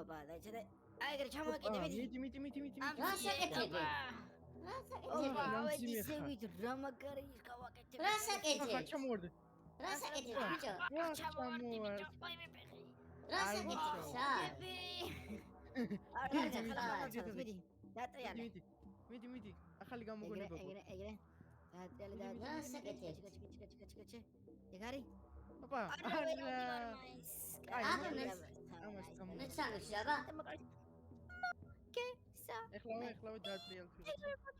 ოპა და იცი აი ეგრე ჩამოვაკიდე მიდი. რა საკეთები? ოპა ისევით რა მაგარი ის გავაკეთებ რა საკეთე? ხა ჩამოვარდე. რა საკეთე ბიჭო? ჩამოვარდი რა საკეთე? რა? არა მიდი დატაიანე მიდი. ახალი გამოგონება. ეგრე და რა საკეთე? ჩიკა ეგ არის ოპა ამას მე სამეში აბა? ეხლა დაატრიალ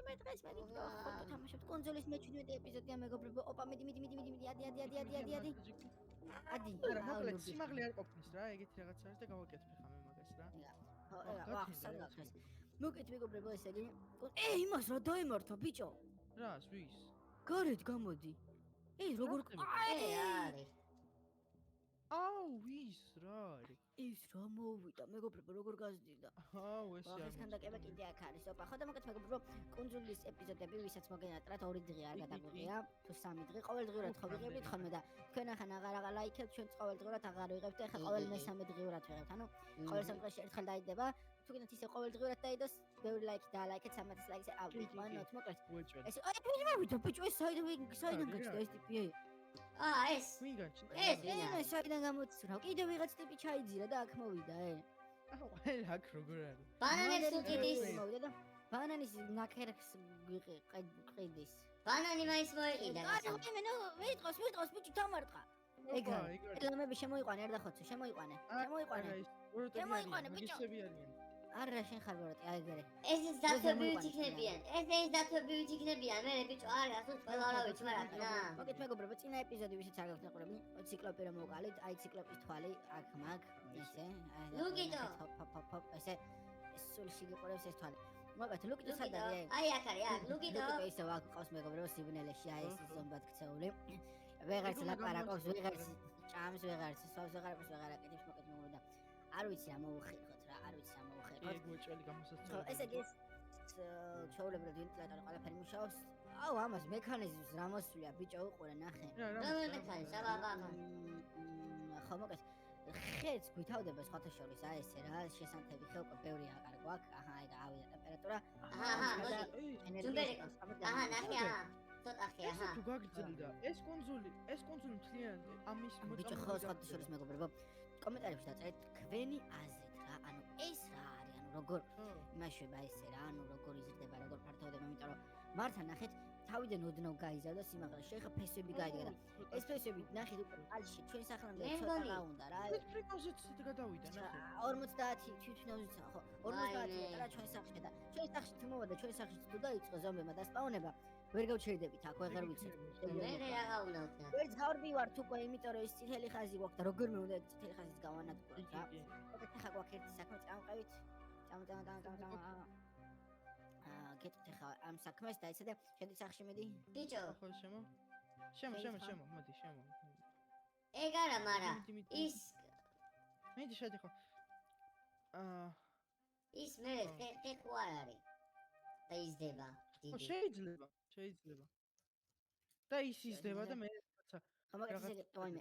მე დღეს თამაშობთ კონსოლის მე-17 ეპიზოდია მეგობრებო ოპა მიდი ადი არა მოკლედ სიმაღლე არ ყოფნის რა ეგეთი რაღაც არის და გავაკეთებ ხა მე მაგას რა ახსენე მოკეთ მეგობრებო ესე იგი იმას რა დაემართა ბიჭო რას ვის გარეთ გამოდი როგორ არის აუ ვის რა არის ის რა მოვიდა მეგობრებო როგორ გაზდიდა აუ ესე არის ხანდაკება კიდე აქ არის ოპა ხო და მოკეთ მეგობრებო კონსოლის ეპიზოდები ვისაც მოგენატრათ 2 დღე არ გადაგვიღია თუ 3 დღე ყოველდღიურად ხო ვიღებდით ხოლმე და თქვენ ახან აღარ ლაიქებთ ჩვენ ყოველდღიურად აღარ ვიღებთ ეხლა ყოველ მესამე დღეურად ვიღებთ ანუ ყოველ სამდღეში ერთხელ დაიდება თუ კიდე ისე ყოველდღიურად დაიდოს ბევრი ლაიქი და ლაიქეთ 300 ლაიქზე ავიდმანოთ მოკლედ ეს აი მოვიდა ბიჭო ეს საიდან გაჩნდა ეს ტიპი ეს ვინ გაჩნდა ეს საიდან გამოცრა კიდე ვიღაც ტიპი ჩაიძირა და აქ მოვიდა აუ აი აქ როგორ არის ბანანებს უკიდის მოვიდა და ბანანის ნაქერქს ყიდის ბანანი მაინც მოიყიდა ვიტყოს ბიჭი დამარტყა ეგ ლამები შემოიყვანე არ დახოცე შემოიყვანე ბიჭო არა შენ ხარ ვოროტი აი ეგრე ეს დათვები ვიქნებიან მე ბიჭო არა ასოც ყველა რა ვიცი მაგრამ მოგეთ მეგობრებო წინა ეპიზოდი ვისაც არ გაქვთ ნაყურები ციკლოპი რომ მოვყალით აი ციკლოპის თვალი აქ მაგ ესე ლუკიტო ესე სულში გიყურებს ეს თვალი მოგეთ ლუკიტო სად არის აი აქ არის აქ ლუკიტო ისე ვაკ ყავს მეგობრებო სიბნელეში აი ეს ზომბად ქცეული ვეღარც ლაპარაკობს ვეღარც ჭამს ვეღარც სვავს ვეღარ აკეთებს მოგეთ მეგობრებო და არ ვიცი რა მოუხერხოთ ეგ უეჭველი გამოსაცდელი ხო ესე იგი ჩაულებრად ვენტილატორი ყველაფერი მუშაობს აუ ამას მექანიზმს რა მოსვლია ბიჭო უყურე ნახე რა მექანიზმს აბა ხო მოგეს ხეც გვითავდება სხვათა შორის აი ესე რა შესანთები ხე უკვე ბევრია კარგი გვაქვს აჰა აი და ავიდა ტემპერატურა აჰა ნახე ცოტა ხე აჰა თუ გაგრძელდა ეს კონსოლი მთლიანად ამის ბიჭო ხო სხვათა შორის მეგობრებო კომენტარებში დაწერეთ თქვენი აზრით რა ანუ ეს რა არის ანუ როგორ იმაშვება ესე რა ანუ როგორ იზრდება როგორ ფართოვდება იმიტომ რომ მართა ნახეთ თავიდან ოდნავ გაიზარდა სიმაღლე შეიძლება ფესვები გაიგე და ეს ფესვები ნახეთ უკვე ალში ჩვენ სახელამდე ცოტა რა უნდა რა ეს ფრიკოზეც გადავიდა ნახე 50 თვითნავზეც ხო 50 მეტრა ჩვენ სახში და ჩვენ სახში თუ მოვიდა ჩვენ სახში თუ დაიწყო ზომბებმა და სპაუნება ვერ გავჩერდებით აქ ვეღარ ვიცი მე რა უნდა ვქნა ვერც გავდივართ უკვე იმიტომ რომ ეს წითელი ხაზი გვაქვს და როგორ მე უნდა წითელი ხაზიც გავანადგუროთ რა ოკეთ ახლა გვაქვს ერთი საქმე წამყევით გეტყვით ახლა ამ საქმეს და იცი და შედი სახში მედი ბიჭო ხო შემო მოდი შემო ეგ არა მარა ის მედი შედი ხო ის მე ხე არ არის და იზდება ხო შეიძლება და ის იზდება და მე რაღაცა ვაიმე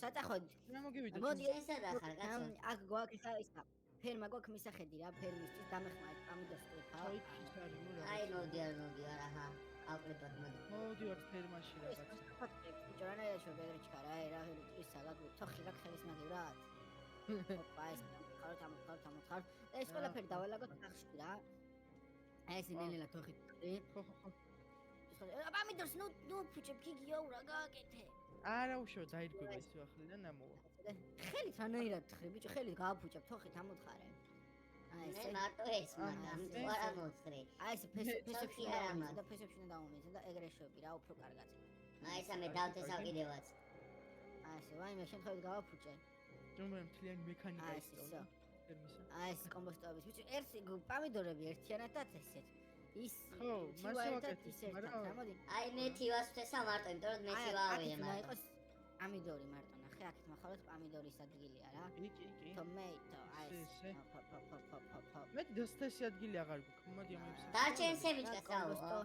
საწახოდი რა მოგივიდა მოდი ესა და ხარ კაცო აქ გვაქვს ისა ფერმა გვაქვს მისახედი რა ფერმისთვის დამეხმარეთ პამიდოს ყიფა აი მოდი აჰა აკვლებად მოდი ვარ ფერმაში რაღაც ბიჭო რა ნაირად ბედრიჩკა რა რა ისა გაგვი თოხი რა ხელის მაგივრად ოპა ეს ხარ და ეს ყველაფერი დავალაგოთ სახში რა აი ეს ნელა თოხი ხო პამიდოს ნუ ფუჭებ გიგიაუ რა გააკეთე არა უშო დაირგვება ისახლიდან ამოვა ხელით რანაირად ხრი ბიჭო ხელით გააფუჭებ თოხით ამოთხარე აი ეს მარტო ეს მაგრამ არა მოწრე აი ეს ფესებში არა და ფესებში უნდა დავუმეცე და ეგრე შევები რა უფრო კარგად აი ეს ამე დავთესავ კიდევაც აი ეს ვაიმე შემთხვევით გავაფუჭე რომელი მთლიანი მექანიკა ის აი ეს კომბოსტობის ბიჭო ერთი პამიდორები ერთიანად დაწესეთ ის ხო მასაკეთე მაგრამ აი მე თივას ვთესა მარტო იმიტომ რომ მე თივავია მაგრამ იყოს პამიდორი მარტო ნახე აქეთ מחალოთ პამიდორის ადგილია რა კი ტომატო აი ეს მე დასთესი ადგილი აღარ გვქ მოდი ამებს დარჩენ სემიჩკასაო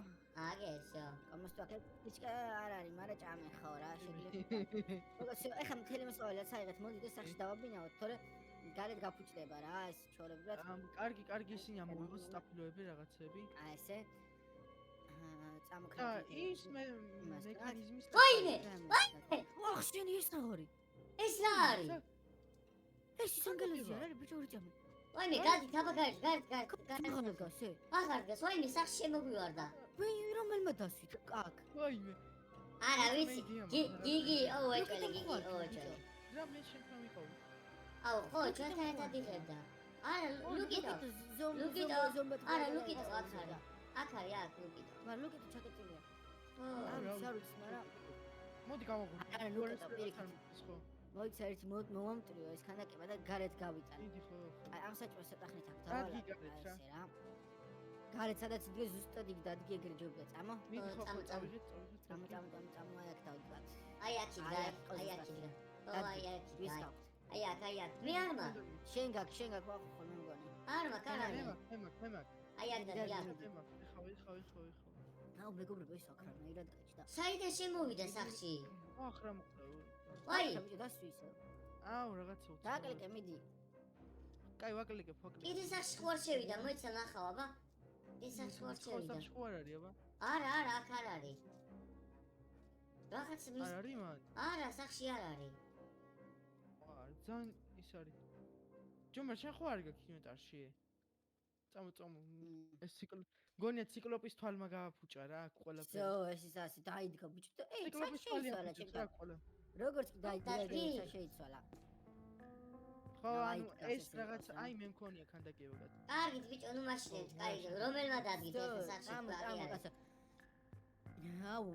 აგესო კომოსტო აქეთ ისკა არ არის მაგრამ ჭამე ხო რა შეიძლება ეხა მთელი მოსავალიაც აიღეთ მოდი და სახში დავაბინავოთ თორე გარეთ გაფუჭდება რა ეს ჩორებურად. კარგი ისინი ამოიღოს სტაფილოები რაღაცები. ესე. და წამოქრა. ის მექანიზმის ვაიმე! ოხ, შენი ეს რა არის? ეს რა არის? ეს ის ანგელოზია რა ბიჭო ორი ჯამი. ვაიმე, გადი თაბაკარი, გარეთ. გაგონებ გასე. აღარ გას, ვაიმე, სახში შემოგვივარდა. რომელმა დასვით? აკ. ვაიმე. არა, ვიცი. გიგი, ოეჭველი, გიგი, ოეჭველი. რა მე შენთან ვიყავი? აუ, ხო, ჩვენთან ერთად იღებდა. არა, ლუკიდო. ლუკიდო. არა, ლუკიდო აქ არის. აქ არის, აქ ლუკიდო. მაგრამ ლუკიდო ჩაკეტილია. ო, არ ვიცი, მაგრამ მოდი გავაღვიძე. არა, ლუკიდო პირიქით. ხო. მოიცა ერთი მომამტრიო ეს ქანდაკება და გარეთ გავიტან. დიდი ხო. აი ამ საჭმელს ცოტახნით აქ დადგი დავალა. გარეთ რა. ესე რა. გარეთ სადაც იდგე ზუსტად იქ დადგი ეგრე ჯობდა წამო. მიდი ხო წამო, წავიღეთ. წამო აი აქ დავდგათ. აი აქ იდგა, აი აქ იდგა. ო, აი აქ ვის იდგა. გაქვს? აი აქ. მე არ მაქვს. შენ გაქვს ვახო ხოლმე მგონი. არ მაქვს, არ არის. მე მაგ. აი აქ და აქ. ხავი. აუ მეგობრებო ის აქ რანაირად გაჩნდა. საიდან შემოვიდა სახში? ახ რა მოხდა? ვაი, ბიჭო დასვი ისე. აუ რაღაცა უცხო. დააკლიკე მიდი. კაი ვაკლიკებ ფოკლიკ. კიდე სახში ხوار შევიდა, მოიცა ნახავ აბა. ეს სახში ხوار შევიდა. სახში ხوار არის აბა? არა, აქ არ არის. რაღაც მის არ არის მან? არა, სახში არ არის. ძალიან ის არის. ჯომერ შენ ხო არ გაქვს ინვენტარში? წამო. ეს გონია ციკლოპის თვალმა გააფუჭა რა, აქ ყველაფერი. ზო, ეს ის ასე დაიდგა ბიჭო. ეი, ციკლოპის საჩი თვალი იცვალა აფუჭებს ჩემ. რა ყველა. როგორც კი დაიდგა, დადგი. ეგრე შეიცვალა. ხო, აი, ანუ დგას ეს ესე რაღაც იყოს, აი მე მქონია ქანდაკებად. კარგით ბიჭო, ნუ მაშინეთ, კაი, რომელმა დადგით ეს სახში წამო, კარი არის. კაცო. აუ,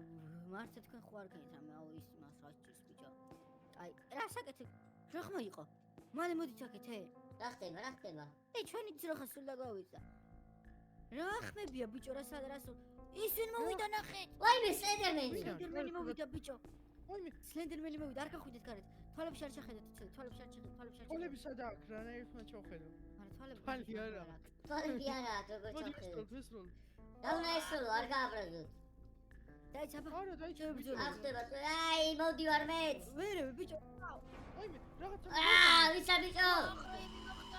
მართლა თქვენ ხო არ გაიგეთ რამე, აუ ის მას რაჭის ბიჭო. აი, რა საკეთე? რა ხმა იყო? მალე მოდით აქეთე. რა ხდება? ეი, ჩვენი ძროხა სულ დაგვავიდა. რა ხმებია ბიჭო, რა ის ვინ მოვიდა ნახეთ? ვაიმე, სლენდერმენი. სლენდერმენი მოვიდა ბიჭო. ვაიმე, სლენდერმენი მოვიდა, არ გახვიდეთ გარეთ. თვალებში არ შეხედეთ, თვალებში არ შეხედეთ. თვალები სადა აქ რა ერთმა ჩავხედო. არა, თვალები. თვალი არა. თვალები არა აქვს, როგორ მოდი ჩავხედეთ. ვესროლ. დავნა ესროლო, არ გააბრაზოთ. დაიცა არა, დაიჭირე. არ ხდება, აი, მოვდივარ მეც. ვერე ბიჭო. ვაიმე, რაღაცა. ვისა ბიჭო?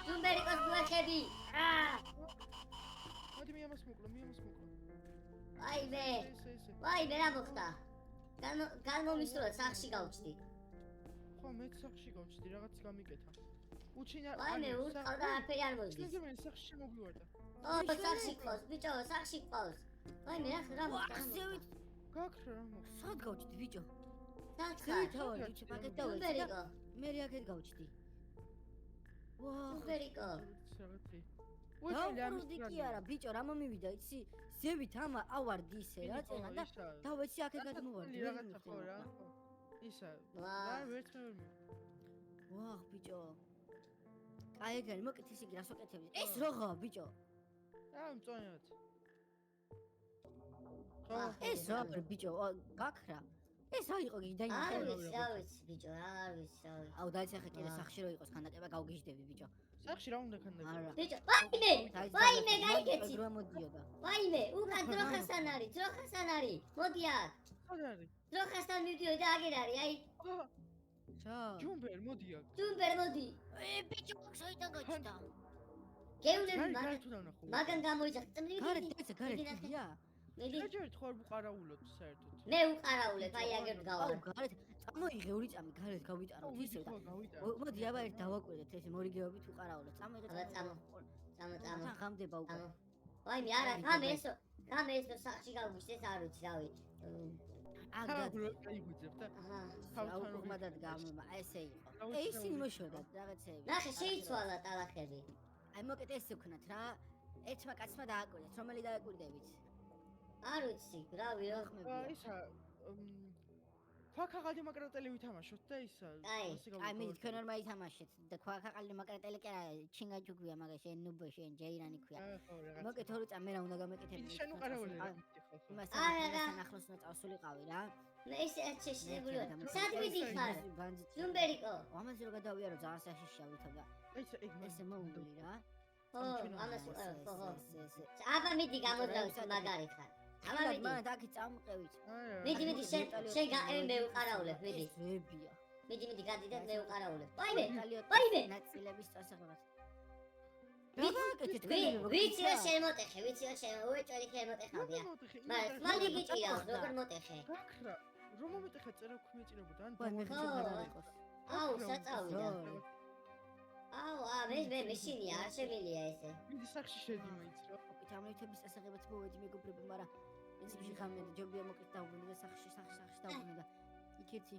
ჯუმბერიკოს გვეხები. მოდი მე ამას მოკლო. ვაიმე, ესე. ვაიმე რა მოხდა? განმომისროლა სახში გავჩდი. ხო, მე სახში გავჩდი, რაღაც გამიკეთა. უჩინა. ვაიმე, უწყავდა არაფერი არ მოდის. შეგემენ სახში შემოგვივარდა. ო, სახში ყავს, ბიჭო, სახში ყავს. ვაიმე, რა მოხდა? ახსევით. გაქრა რა მოხდა? სად გავჩდი ბიჭო? საცხარ. თავი ბიჭო, პაკეტ დავეცი და ჯუმბერიკო, მე აქეთ გავჩდი. ვაუ, ჯუმბერიკო. რაღაცი. დაუბრუნდი კი არა, ბიჭო, რა მომივიდა, იცი? ზევით ამა ავარდი ისე რა წენა და დავეცი აქეთ გადმოვარდი. რაღაცა ხო რა. ისა. რა ვერცმე. ვაუ, ბიჭო. აი ეგარი მოკეთ ის იგი რას ვაკეთებდი? ეს როგორა ბიჭო? რა მწონიათ. ეს როგორ ბიჭო, გაქრა. ეს აიყო არ გიდაინახე. ვიცი, რა ვიცი, ბიჭო, არ ვიცი. აუ დაიცახე კიდე სახში რო იყოს ქანდაკება გავგიჟდები ბიჭო. სახში რა უნდა ქანდაკება? არა. ბიჭო, ვაიმე, გაიგეცი. რა მოდიოდა. ვაიმე, უკან ძროხასთან არის. მოდი აქ. სად არის? ძროხასთან მივდიოდი და აგერ არის, აი. ჩა. ჯუმბერ მოდი აქ. ჯუმბერ მოდი. ბიჭო, საიდან გაჩნდა? გეუნები გარეთ თუ დავნახო. მაგან გამოიძახ. წმიდი. გარეთ დაიცა, გარეთ დია. მიდი. საჯერით ხო არ ვუყარაულოთ საერთოდ. მე უყარაულებ, აი აგერ აუ, გავარ. გარეთ წამოიღე ორი წამი გარეთ გავიტანოთ ისე და გავიტანე. მოდი აბა ერთ დავაკვირდეთ ეს მორიგეობით უყარაულოთ. წამოიღე. წამო. თან ღამდება უკვე. ვაიმე, არა, გამე ესო სახში გავგვიშდეს, არ ვიცი, რა ვიცი. აგა გაიგუძებ და აჰა. აუყმადად გამმა, ესე იყო. ეი ისინი მოშორდა რაღაცეები. ნახე, შეიცვალა ტალახები. აი მოკეთ ესე ვქნათ რა. ერთმა კაცმა დააკვირდეთ, რომელი დააკვირდებით? არ ვიცი, რავი რა. ისა ფაქაღალდი მაკრატელი ვითამაშოთ და ისა აი მე თქვენ ორმა ითამაშეთ და ფაქაღალდი მაკრატელი კი არა ჩინგაჯუგვია მაგას შენ ნუბო შენ ჯეირანი ქვია მოკეთ ორი წამი მე რა უნდა გამეკეთებინე შენ უყარაული რა იმას ახლოს უნდა წავსულიყავი რა მე ესე შეშინებული ვარ სად მიდიხარ ჯუმბერიკო ამაზე რო გადავიარო ძალიან საშიშია ვითოდა ესე მოუგლი რა ხო ამას ხო აბა მიდი გამოდრავს მაგარი ხარ აბა მიდი მან დაკი წამყევით მიდი შენ გაყევი მე უყარაულებ მიდი ზებია მიდი გადიდეთ მე უყარაულებ. ვაიმე, ნაწილების წასაღებად. ვიცი რა შემოტეხე, უეჭველი შემოტეხავია. მაგრამ ხმალი გიჭირავს, როგორ მოტეხე? გაქრა. რომ მომეტეხა წერა ქიმეჭირებოდა ან ვაი მე ხიჭი არ იყოს. აუ, საწავიდა. აუ, მე მეშინია, არ შემილია ესე. მიდი სახში შედი მაინც რა. ამოითების წასაღებად მოვედი მეგობრებო, მაგრამ პრინციპში ხამია და ჯობია მოკეთ დავუბრუნდა და სახში დავუბრუნდა. იქეთი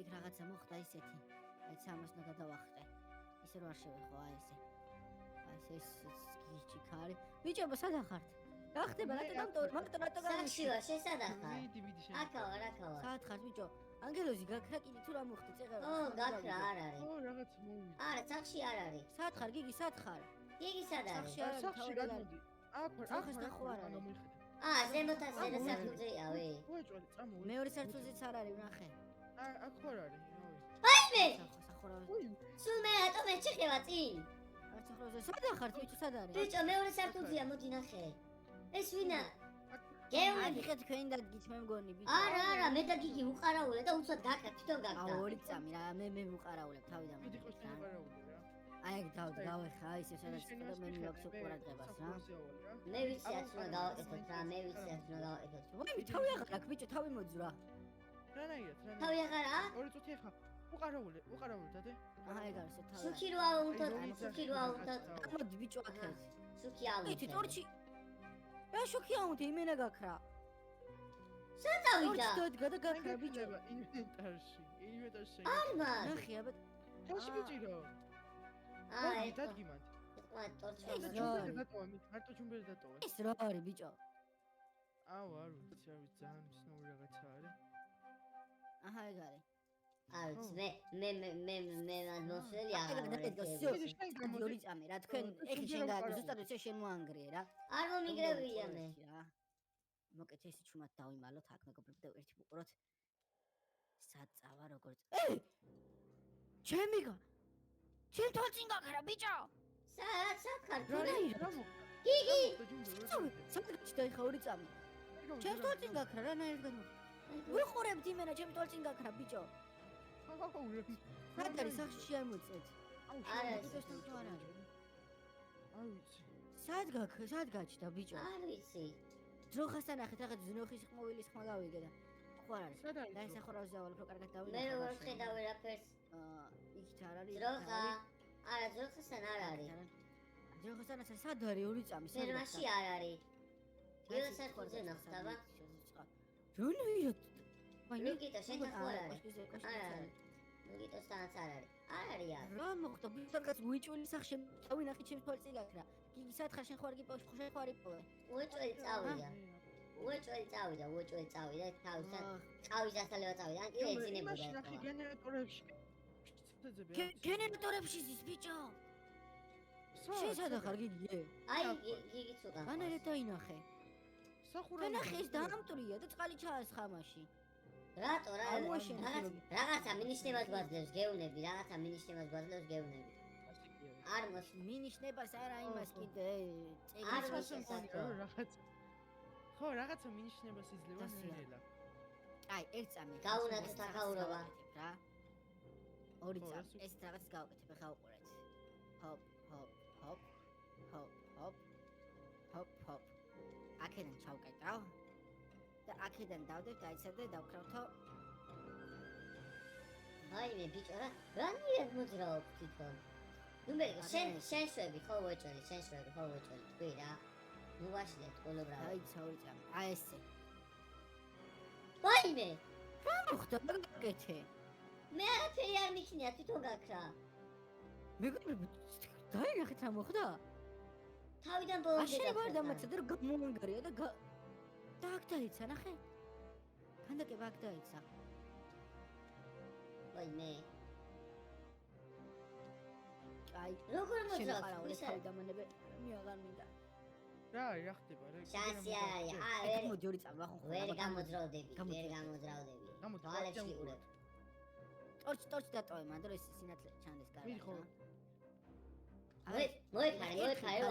ეგ რაღაცა მოხდა ისეთი. აი სამას უნდა გადავახტე. ისე რომ არ შევეხო აი ესე. ეს გიჩი ქარი. ბიჭებო, სად ახართ? რა ხდება? რატო სახში ვარ, შესადახარ. მიდი შენ. აქავა. სად ხართ ბიჭო? ანგელოზი გაქრა კიდე თუ რა მოხდა წეღა? გაქრა არ არის. რაღაც მოვიდა. არა, სახში არ არის. სად ხარ? გიგი სად ხარ? გიგი სად არის? სახში გადმოდი. აქ ხო არ არის. ზემოთაც საფუძეავი. უეჭველი წამოვიდა. მეორე სართულზეც არ არის, ნახე. აქ ხო არ არის. ვაიმე! სახურავი. სულ მე ატომე ჩიხევა წინ. არც ახლოზე სად ახართ ბიჭო, სად არის? ბიჭო, მეორე სართულზეა, მოდი ნახე. ეს ვინა? აი გეუნები. ხეთ თქვენ დაგიჩ მე მგონი ბიჭო. არა, მე და გიგი უყარაულე და უცად გაქრა, თვითონ გაქრა. ორი წამი რა, მე ვუყარაულებ თავიდან. მიდი ყოს ვუყარაულე რა. აი ეგ დავეხა, აი ესე სადაც და მე მივაქვს უყურადღებას რა. მე ვიცი რაც უნდა გავაკეთოთ რა, მე ვიცი რაც უნდა გავაკეთოთ. ვაი, თავი აღარ აქვს ბიჭო, თავი მოძრა. რანაირად? თავი აღარა? ორი წუთი ახლა. უყარაულე დადე. აჰა ეგ არის ეს თავი. სუქი როა უნდა. მოდი ბიჭო აქეთ. სუქი აუ. ითი ტორჩი. რა შოქი აუნთე იმენა გაქრა. საწავიდა. ტორჩი და გაქრა ბიჭო. ინვენტარში. არმა. ნახე აბა. თავში გიჭირო. აი, დადგიმად. ტორჩი. მარტო ჯუმბერი დატოვე. ეს რა არის ბიჭო? აუ არ ვიცი, ძალიან ცნობილი რაღაცა არის. აჰა ეგ არის. აი, მე მოსველი აღარ ორი წამი რა თქვენ ეხი შენ გააკეთე ზუსტად ეს შენ მოანგრიე რა. არ მომიგრევია მე. მოკეთ ესე ჩუმად დავიმალოთ აქ მეგობრებო და ერთი ვუყუროთ. სად წავა როგორც. ჩემიგა. ჩემ თვალწინ გაქრა ბიჭო. სად ხარ? რა გიგი. სად გაჩნდა ხა ორი წამი. ჩემ თვალწინ გაქრა რა ნაირად. ვიყურებთ იმენა ჩემ თვალწინ გაქრა ბიჭო. სად არის სახში შემოწეთ? არა, არ ვიცი. სად გაჩნდა ბიჭო? არ ვიცი. ძროხასთან ახეთ რაღაც ძნოხის ხმოვილის ხმა გავიგე და ხო არ არის. სად არის? და სახურავზე ავალ უფრო კარგად დავინახე. მე როგორ ხედავ ვერაფერს? იქით არ არის. ძროხა. არა, ძროხასთან არ არის. ძროხასთანაც სად არის ორი წამი? ფერმაში არ არის. პირველ სართულზე ნახტავა. რონია? ლუკიტო, შენ ხო არ არის? არა. ლუკიტოსთანაც არ არის. არ არის არ. რა მოხდა? ბიჭაკაც უეჭველი სახში დავინახე ჩემს თვალწინ გაქრა. გიგი სად ხარ შენ ხო არ გიპოვე? ხო შენ ხო არ იპოვე? უეჭველი წავიდა. უეჭველი წავიდა. თავისთან ყავის დასალევა წავიდა. ან კიდე ეძინებოდა. ნახე გენერატორებში. გენერატორებში ზის ბიჭო. შენ სად ხარ გიგი? აი, გიგიც უყავს. განერეთ დაინახე. სახურავი. ნახე ეს დაამტრია და წყალი ჩაასხამაში. რატო რაღაცა მინიშნებას გვაძლევს გეუნები, არ მოს მინიშნებას არა იმას კიდე არ მოსწონია რაღაც ხო რაღაცა მინიშნებას იძლევა ნელა აი ერთ წამი გაუნათეთ ახაურობა რა ორი წამი ეს რაღაც გავაკეთებ ახლა უყურეთ ჰოპ აქედან ჩავკეტავ და აქედან დავდებ დაიცადე დავკრავთო აი მე ბიჭო რა ნიერ მოძრაობ თვითონ ნუ მე შენ შვები ხო უეჭველი თქვი რა ნუ ვაშლებ ყოლებრავი აი ცაური წამი აი ესე ვაიმე რა მოხდა გაკეთე მე არაფერი არ მიქნია თვითონ გაქრა მეგობრებო დაინახეთ რა მოხდა თავიდან ბოლომდე გაქრა არ დამაცა და გამომანგარია და აქ დაიცა ნახე ქანდაკება აქ დაიცა ვაიმე აი როგორ მოძრაობ ისე დამანებე მე აღარ მინდა რა ხდება რა შანსი არის ვერ მოდი ორი წამი ახლა ვერ გამოძრავდები თვალებში ურებ ტორჩ დატოვე მანდ რომ ეს სინათლე ჩანდეს კარგად მოიხარე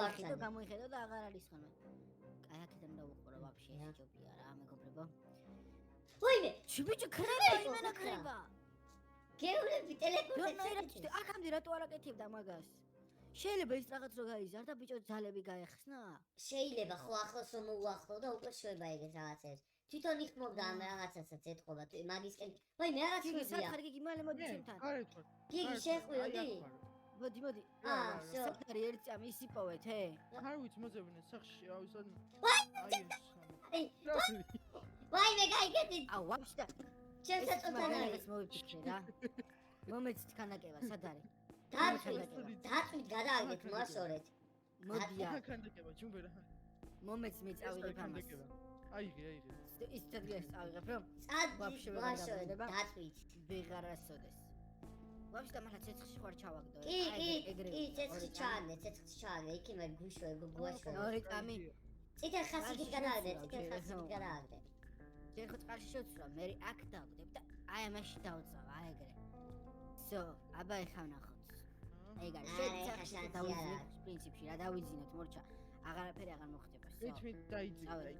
ვარცხანი გამოიხედო და აღარ არის ხოლმე აი აქედან დავუყურო ვაფშე ეს ჯობია რა მეგობრებო ვაიმე ჩიბიჭი ქრება იმენა ქრება გეულები რანაირად ტელეპორტაცია. აქამდე რატო არ აკეთებდა მაგას? შეიძლება ის რაღაც რო გაიზარდა ბიჭო ძალები გაეხსნა? შეიძლება ხო ახლოს რომ მოუახლო და უკვე შვება ეგეთ რაღაცებს. თვითონ იხმობდა ამ რაღაცასაც ეთყობა მაგისკენ. ვაი მე რაღაც გიგი ხვდია. სათხარ გიგი მალე მოდი ჩემთან. გარეთ ვარ. გიგი შეხვიოდი? მოდი მოდი. всё. სათხარი ერთ წამი ისიპოვეთ, არ ვიცი მოძებნე სახში ავისად. აი, აი. ვაი მე გაიგეთი. აუ ვაფშე ჩემს აწოთანაა. მაგას მოვიფიქრე რა. მომეც ქანდაკება სად არის? დაწვით გადააგეთ მოასწორეთ. მოდია. ქანდაკება ჯუმბერა. მომეც მე წავიღებ ამას. აიღე. ის თადგეს წავიღებ რომ წად ვაფშე ვერ მოასწორეთ გადავედება. დაწვით. ვეღარასოდეს. ვაფშე და მართლა ცეცხლში ხარ ჩავაგდო. კი, ცეცხლში ჩააგდე, იქ მე გუაშვე. ორი წამი. წითელ ხასით გადააგდე, წითელ ხასით გადააგდე. ჯერ ხო წყალში შევცვლა, მე აქ დავგდებ და აი ამაში დავწავა, აი ეგრე. всё, აბა ეხა ვნახოთ. ეგ არის. შეცახში დავიძინოთ პრინციპში, რა დავიძინოთ, მორჩა. აღარაფერი აღარ მოხდება, всё. ეჩმით დაიძინე.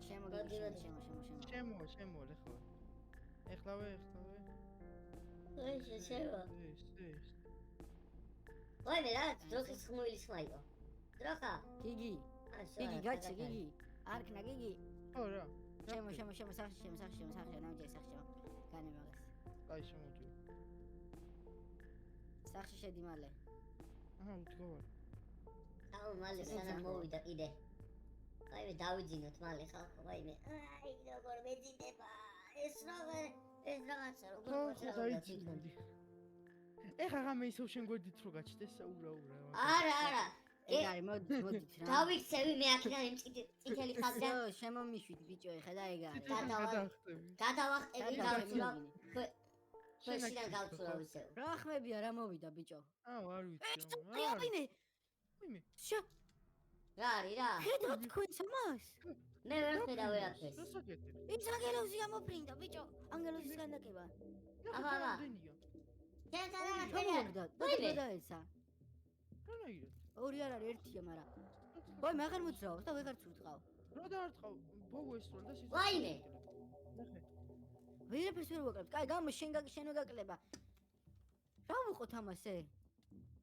შემოდი, შემო. შემო, ეხლავე. აი შევა. ეს. ვაი მე რა, დროხის ხმუილის ხმაიო. დროხა. გიგი, გაჩი, გიგი. არქნა გიგი. ხო რა. შემო, სახში, ნამჯერ სახში. განი მაგას. აი შემოდი. სახში შედი მალე. უდგავარ. აუ მალე სანამ მოვიდა კიდე. აი მე დავიძინოთ მალე ხალხო, ვაი მე. აი როგორ მეძინება. ეს რაღაცა როგორ დაიძინე. ეხა ღამე ისევ შენ გვერდით რო გაჩდეს უბრა. არა. ეგ არის, მოდით რა. დავიქცევი მე აქედან იმ წითელი ხაზგან. შემომიშვით ბიჭო, ეხა და ეგ არის. გადავახტები გავცურავ. შენიდან გავცურავ ისევ. რა ხმებია რა მოვიდა ბიჭო? არ ვიცი. ვინმე? შო, რა არის რა? ხედავთ თქვენს ამას? მე ვერ ხედავ ვერაფერს. ის ანგელოზი ამოფრინდა ბიჭო, ანგელოზის ქანდაკება. აბა. და დაეცა. რანაირად? ორი არ არის, ერთია, მაგრამ. ვაი, მე აღარ მოძრაობს და ვეღარ წვრთყავ. რა დაარტყავ? ბოუ ესროლ და სიცოცხლე. ვაიმე. ვერაფერს ვერ ვაკლებთ. კაი, გამო შენ გაგაკლება. რა ვუყოთ ამასე?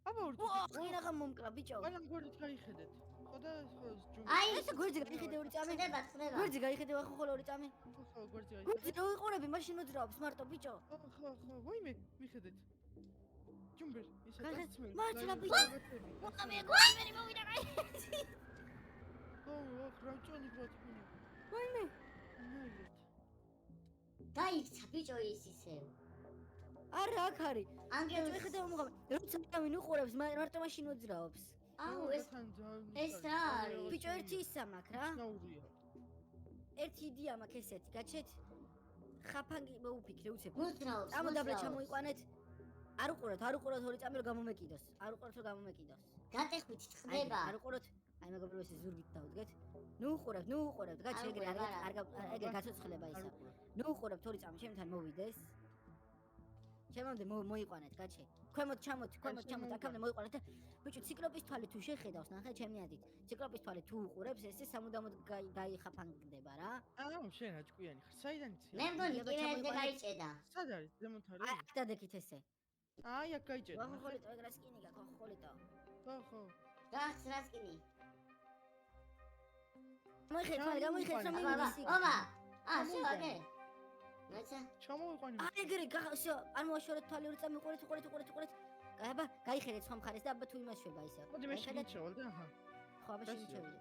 აბა ორ. ვაი, რა მომკლა ბიჭო. მაგრამ გვერდით გაიხედეთ. ხო და ჯუმბი. აი, ეს გვერდზე გაიხედე ორი წამი. ხდება. გვერდზე გაიხედე ხო ხოლ ორი წამი. ხო, გვერდით გაიხედეთ. გვერდზე რო ვიყურები, მაშინ მოძრაობს მარტო ბიჭო. ხო, ვაიმე, მიხედეთ. ჯუმბი, ისე გასცმენ. მართლა ბიჭო. ვაიმე, გვაიმენი მოვიდა კაი. ხრამჭონი გვაჩქინე. ვაიმე. დაიქცა ბიჭო ის ისევ. არა, აქ არის. ანგელოზი ხედავ მომღავ. როცა წამი უყურებს, მარტო მაშინ მოძრაობს. აუ ეს რა არის? ბიჭო ერთი ისა მაქვს რა. ნაურია. ერთი იდეა მაქვს ესეთი, გაჩეთ. ხაფანგი მოუფიქრე უცებ. მოძრაობს. წამოდაბლე ჩამოიყვანეთ. არ უყუროთ ორი წამი რომ გამომეკიდოს. გატეხვით ხდება. არ უყუროთ. აი მეგობრებო ესე ზურგით დავდგეთ. ნუ უყურებთ, გაჩი ეგრე ეგრე გაცოცხლება ისა. ნუ უყურებთ ორი წამი ჩემთან მოვიდეს. ჩემამდე მოიყვანეთ, გაჩი. ქვემოთ ჩამოთ, აქამდე მოიყვანეთ და ბიჭო ციკლოპის თვალი თუ შეხედავს, ნახე ჩემი ადით. ციკლოპის თვალი თუ უყურებს, ესე სამუდამოდ გაიხაფანგდება რა. აუ შენ აჭკვიანი ხარ. საიდან იცი? მე მგონი კიბერზე გაიჭედა. სად არის? ზემოთ არის? აქ დადეკით ესე. აი აქ გაიჭედა. ხოხოლიტო ეგრა სკინი გაქვს, ხოხოლიტო. ხო. რა სკინი? მოიხეთ რომ მიდის. ობა. შევაგე. მაცა. ჩამოვიყვანი. აი ეგრე გახსო, არ მოაშორეთ თვალი ორი წამი უყურეთ. კაი აბა, გაიხედეთ სხვა მხარეს და აბა თუ იმას შვება ისე. მოდი მე შეგიჩევალ და აჰა. ხო, აბა შევიჩევით.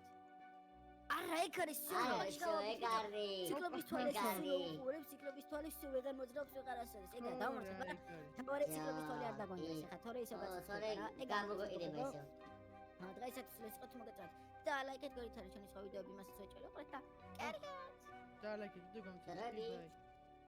არა, ეგ არის ეგ არის. ციკლობის თვალი უყურებს, ციკლობის თვალი სულ ვეღარ მოძრაობს ვეღარასოდეს. ეგა დამორჩება. თორე ციკლობის თვალი არ დაგონდეს ახლა, თორე ისე თორე გამოგოიყიდება ისე. დღესაც ლესყოთ მოგეწევთ. და ლაიქეთ გორით არის ჩვენი სხვა ვიდეოები მასაც ვეჭველი. უყურეთ და კერგეთ. და ლაიქეთ და გამწევთ. რადი.